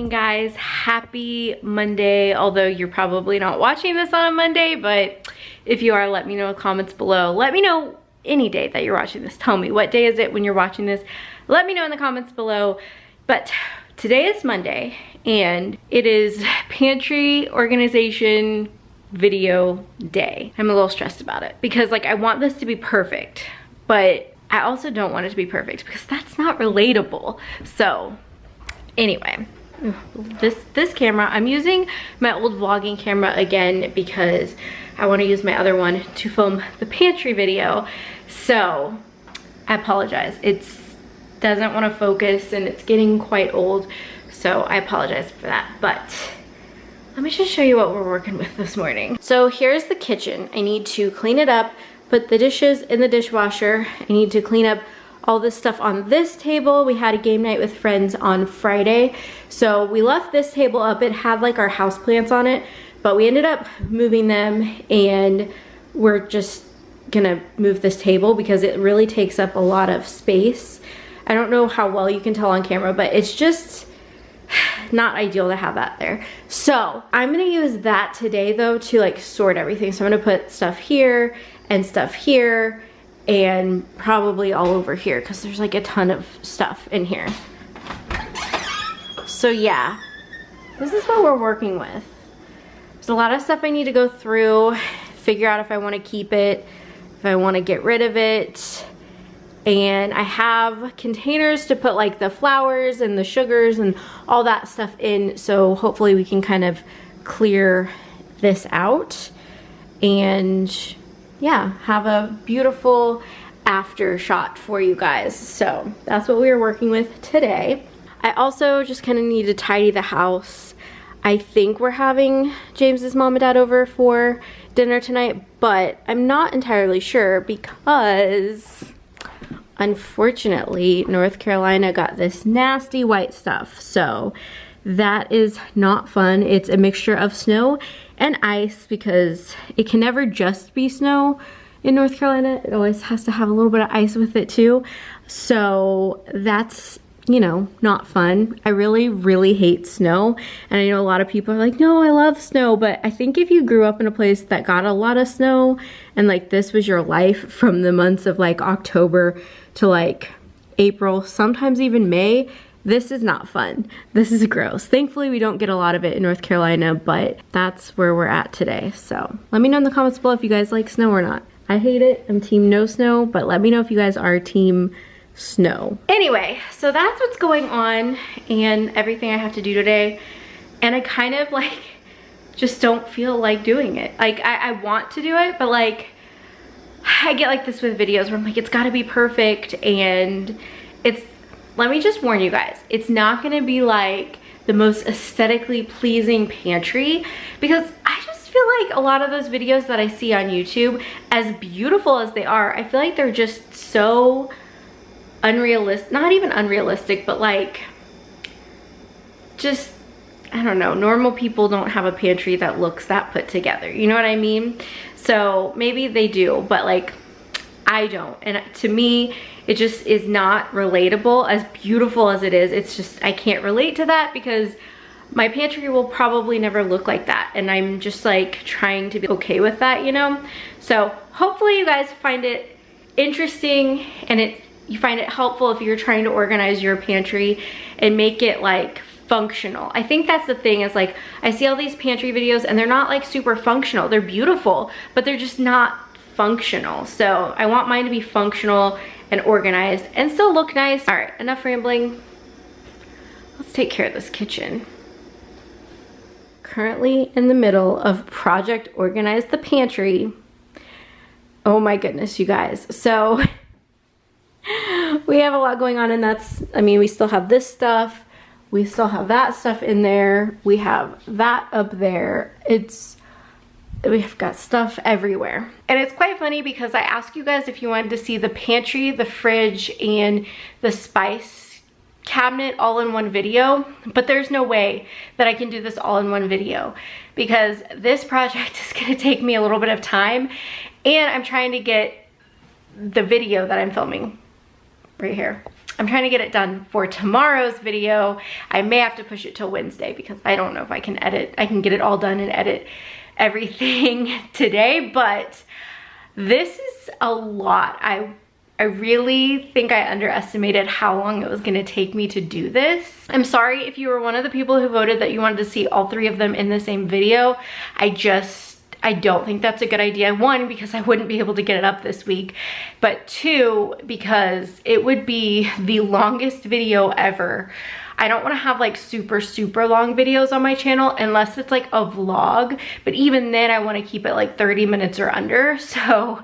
Guys, happy Monday, although you're probably not watching this on a Monday, but if you are, let me know in the comments below. Let me know any day that you're watching this. Tell me, what day is it when you're watching this? Let me know in the comments below. But today is Monday and it is pantry organization video day. I'm a little stressed about it because like I want this to be perfect, but I also don't want it to be perfect because that's not relatable. So anyway, this camera, I'm using my old vlogging camera again because I want to use my other one to film the pantry video. So I apologize, it doesn't want to focus and it's getting quite old, so I apologize for that. But let me just show you what we're working with this morning. So here's the kitchen. I need to clean it up, put the dishes in the dishwasher. I need to clean up all this stuff on this table. We had a game night with friends on Friday, so we left this table up. It had like our house plants on it, but we ended up moving them and we're just gonna move this table because it really takes up a lot of space. I don't know how well you can tell on camera, but it's just not ideal to have that there. So I'm gonna use that today though to like sort everything. So I'm gonna put stuff here and stuff here and probably all over here because there's like a ton of stuff in here. So yeah, this is what we're working with. There's a lot of stuff I need to go through, figure out if I want to keep it, if I want to get rid of it. And I have containers to put like the flowers and the sugars and all that stuff in, so hopefully we can kind of clear this out and yeah, have a beautiful after shot for you guys. So that's what we are working with today. I also just kind of need to tidy the house. I think we're having James's mom and dad over for dinner tonight, but I'm not entirely sure because unfortunately North Carolina got this nasty white stuff. So that is not fun. It's a mixture of snow and ice because it can never just be snow in North Carolina. It always has to have a little bit of ice with it too. So that's, you know, not fun. I really hate snow. And I know a lot of people are like, no, I love snow. But I think if you grew up in a place that got a lot of snow and like this was your life from the months of like October to like April, sometimes even May, this is not fun. This is gross. Thankfully, we don't get a lot of it in North Carolina, but that's where we're at today. So let me know in the comments below if you guys like snow or not. I hate it. I'm team no snow, but let me know if you guys are team snow. Anyway, so that's what's going on and everything I have to do today. And I kind of like just don't feel like doing it. Like I want to do it, but like I get like this with videos where I'm like, it's gotta be perfect. And it's, let me just warn you guys, it's not gonna be like the most aesthetically pleasing pantry because I just feel like a lot of those videos that I see on YouTube, as beautiful as they are, I feel like they're just so unrealistic, not even unrealistic, but like just, I don't know, normal people don't have a pantry that looks that put together, you know what I mean? So maybe they do, but like I don't. And to me, it just is not relatable. As beautiful as it is, it's just, I can't relate to that because my pantry will probably never look like that. And I'm just like trying to be okay with that, you know? So hopefully you guys find it interesting and you find it helpful if you're trying to organize your pantry and make it like functional. I think that's the thing, is like I see all these pantry videos and they're not like super functional. They're beautiful, but they're just not functional. So I want mine to be functional and organized and still look nice. All right, enough rambling. let's take care of this kitchen. Currently in the middle of Project Organize the Pantry. Oh my goodness, you guys. So we have a lot going on, and that's, I mean, we still have this stuff. We still have that stuff in there. We have that up there. We've got stuff everywhere. And it's quite funny because I asked you guys if you wanted to see the pantry, the fridge, and the spice cabinet all in one video, but there's no way that I can do this all in one video because this project is going to take me a little bit of time, and I'm trying to get the video that I'm filming right here. I'm trying to get it done for tomorrow's video. I may have to push it till Wednesday because I don't know if I can get it all done and edit everything today, but this is a lot. I really think I underestimated how long it was gonna take me to do this. I'm sorry if you were one of the people who voted that you wanted to see all three of them in the same video. I don't think that's a good idea. One, because I wouldn't be able to get it up this week, but two, because it would be the longest video ever. I don't want to have like super long videos on my channel unless it's like a vlog, but even then I want to keep it like 30 minutes or under. So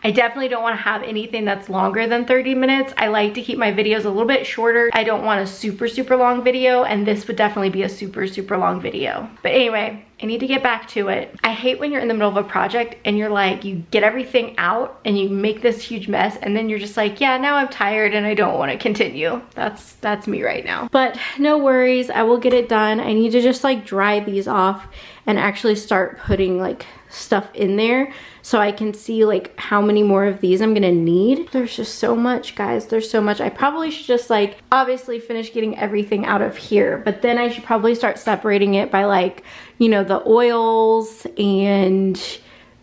I definitely don't want to have anything that's longer than 30 minutes. I like to keep my videos a little bit shorter. I don't want a super long video, and this would definitely be a super long video. But anyway, I need to get back to it. I hate when you're in the middle of a project and you're like, you get everything out and you make this huge mess, and then you're just like, yeah, now I'm tired and I don't want to continue. That's me right now. But no worries, I will get it done. I need to just like dry these off and actually start putting like stuff in there so I can see like how many more of these I'm gonna need. There's just so much, guys. There's so much. I probably should just like obviously finish getting everything out of here, but then I should probably start separating it by like, you know, the oils and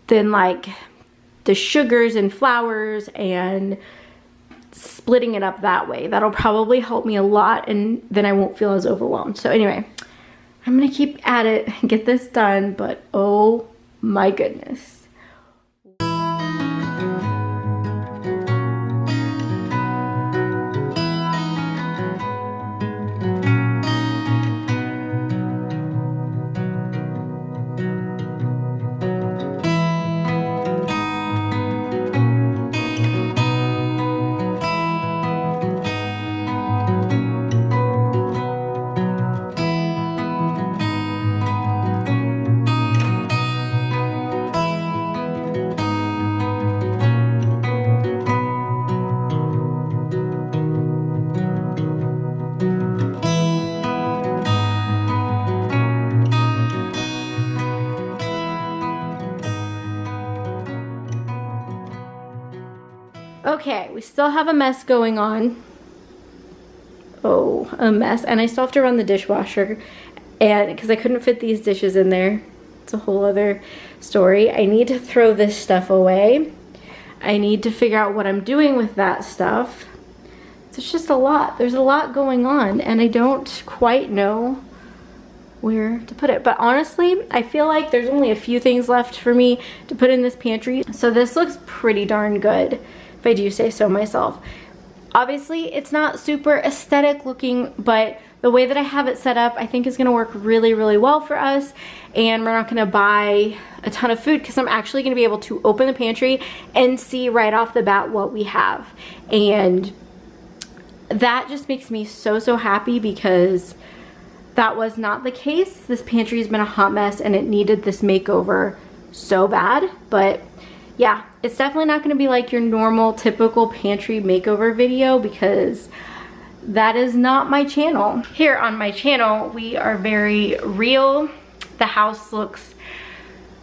then like the sugars and flours and splitting it up that way. That'll probably help me a lot, and then I won't feel as overwhelmed. So anyway, I'm gonna keep at it and get this done, but oh my goodness. Okay, we still have a mess going on. Oh, a mess. And I still have to run the dishwasher, and because I couldn't fit these dishes in there. It's a whole other story. I need to throw this stuff away. I need to figure out what I'm doing with that stuff. It's just a lot. There's a lot going on, and I don't quite know where to put it. But honestly, I feel like there's only a few things left for me to put in this pantry. So this looks pretty darn good, if I do say so myself. Obviously, it's not super aesthetic looking, but the way that I have it set up, I think is gonna work really well for us. And we're not gonna buy a ton of food because I'm actually gonna be able to open the pantry and see right off the bat what we have. And that just makes me so happy, because that was not the case. This pantry has been a hot mess and it needed this makeover so bad. But yeah, it's definitely not gonna be like your normal typical pantry makeover video, because that is not my channel. Here on my channel, we are very real. The house looks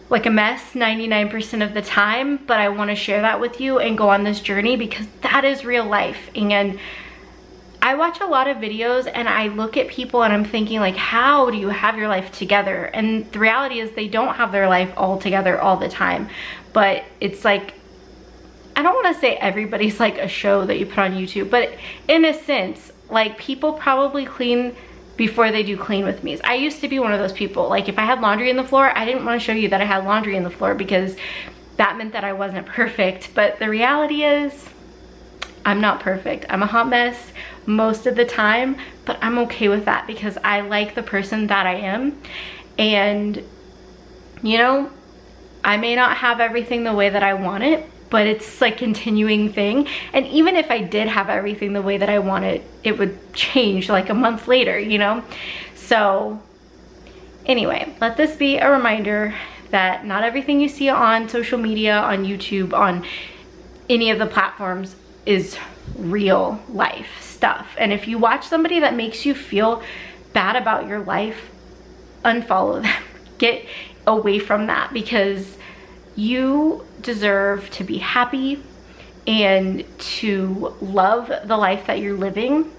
like a mess 99% of the time, but I wanna share that with you and go on this journey because that is real life. And I watch a lot of videos and I look at people and I'm thinking like, how do you have your life together? And the reality is they don't have their life all together all the time. But it's like, I don't want to say everybody's like a show that you put on YouTube, but in a sense, like people probably clean before they do clean with me. I used to be one of those people. Like if I had laundry in the floor, I didn't want to show you that I had laundry in the floor because that meant that I wasn't perfect. But the reality is, I'm not perfect. I'm a hot mess most of the time, but I'm okay with that because I like the person that I am. And, you know, I may not have everything the way that I want it, but it's like a continuing thing. And even if I did have everything the way that I want it, it would change like a month later, you know? So anyway, let this be a reminder that not everything you see on social media, on YouTube, on any of the platforms is real life stuff. And if you watch somebody that makes you feel bad about your life, unfollow them. Get away from that, because you deserve to be happy and to love the life that you're living.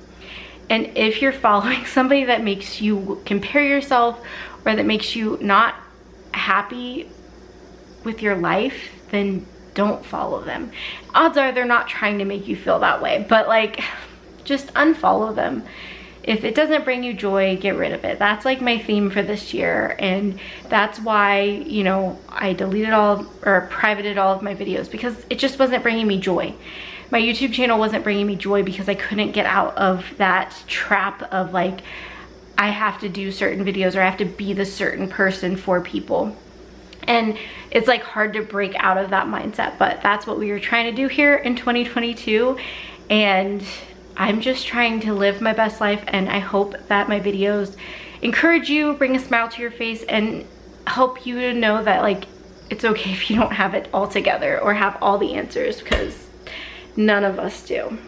And if you're following somebody that makes you compare yourself or that makes you not happy with your life, then don't follow them. Odds are they're not trying to make you feel that way, but like, just unfollow them. If it doesn't bring you joy, get rid of it. That's like my theme for this year, and that's why, you know, I deleted all or privated all of my videos, because it just wasn't bringing me joy. My YouTube channel wasn't bringing me joy because I couldn't get out of that trap of like, I have to do certain videos or I have to be the certain person for people. And it's like hard to break out of that mindset, but that's what we were trying to do here in 2022. And I'm just trying to live my best life, and I hope that my videos encourage you, bring a smile to your face, and help you to know that like, it's okay if you don't have it all together or have all the answers, because none of us do.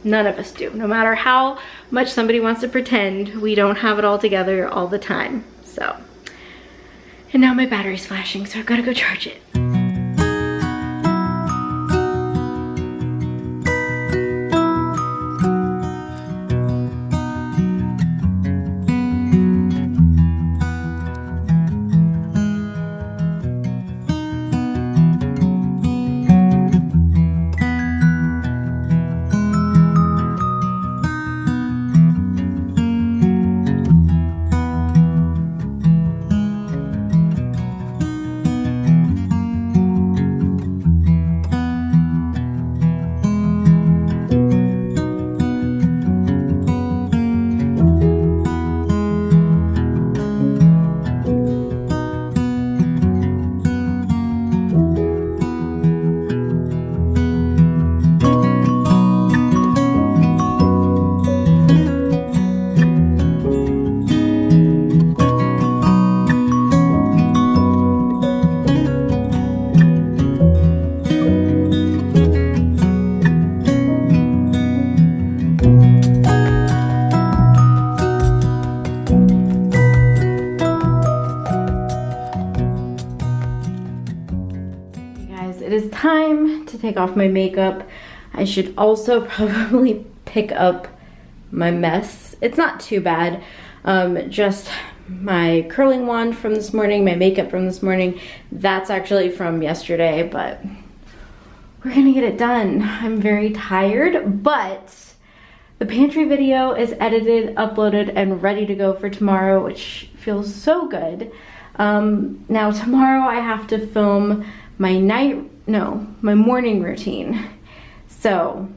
None of us do. No matter how much somebody wants to pretend, we don't have it all together all the time. So, and now my battery's flashing, so I've got to go charge it. Time to take off my makeup. I should also probably pick up my mess. It's not too bad. Just my curling wand from this morning, my makeup from this morning. That's actually from yesterday, but we're gonna get it done. I'm very tired, but the pantry video is edited, uploaded, and ready to go for tomorrow, which feels so good. Now tomorrow I have to film my my morning routine. So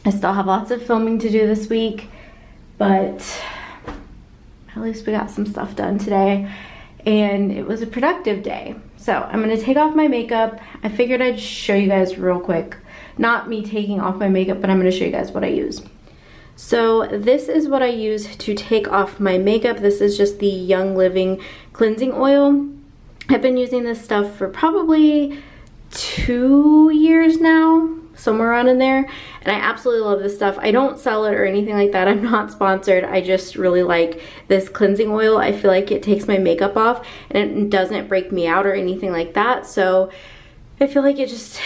I still have lots of filming to do this week, but at least we got some stuff done today, and it was a productive day. So I'm gonna take off my makeup. I figured I'd show you guys real quick. Not me taking off my makeup, but I'm gonna show you guys what I use. So this is what I use to take off my makeup. This is just the Young Living cleansing oil. I've been using this stuff for probably 2 years now, somewhere around in there, and I absolutely love this stuff. I don't sell it or anything like that. I'm not sponsored. I just really like this cleansing oil. I feel like it takes my makeup off and it doesn't break me out or anything like that. So I feel like it just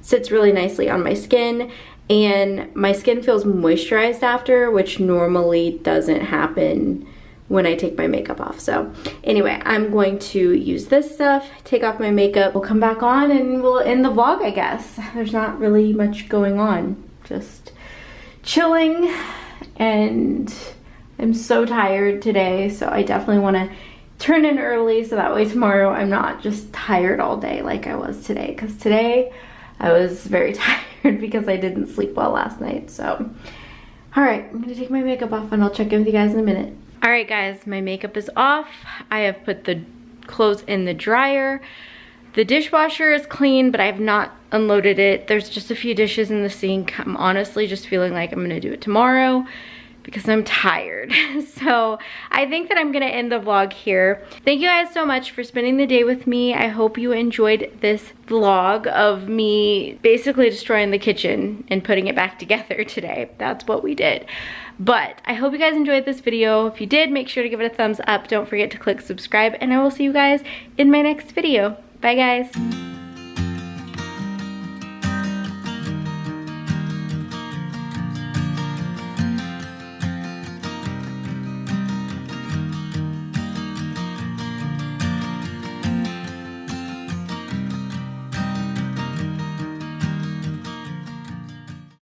sits really nicely on my skin, and my skin feels moisturized after, which normally doesn't happen when I take my makeup off. So anyway, I'm going to use this stuff, take off my makeup. We'll come back on and we'll end the vlog, I guess. There's not really much going on, just chilling, and I'm so tired today, so I definitely want to turn in early so that way tomorrow I'm not just tired all day like I was today, because today I was very tired. tired because I didn't sleep well last night, so. All right, I'm gonna take my makeup off and I'll check in with you guys in a minute. All right guys, my makeup is off. I have put the clothes in the dryer. The dishwasher is clean, but I have not unloaded it. There's just a few dishes in the sink. I'm honestly just feeling like I'm gonna do it tomorrow because I'm tired. So I think that I'm gonna end the vlog here. Thank you guys so much for spending the day with me. I hope you enjoyed this vlog of me basically destroying the kitchen and putting it back together today. That's what we did. But I hope you guys enjoyed this video. If you did, make sure to give it a thumbs up. Don't forget to click subscribe, and I will see you guys in my next video. Bye guys.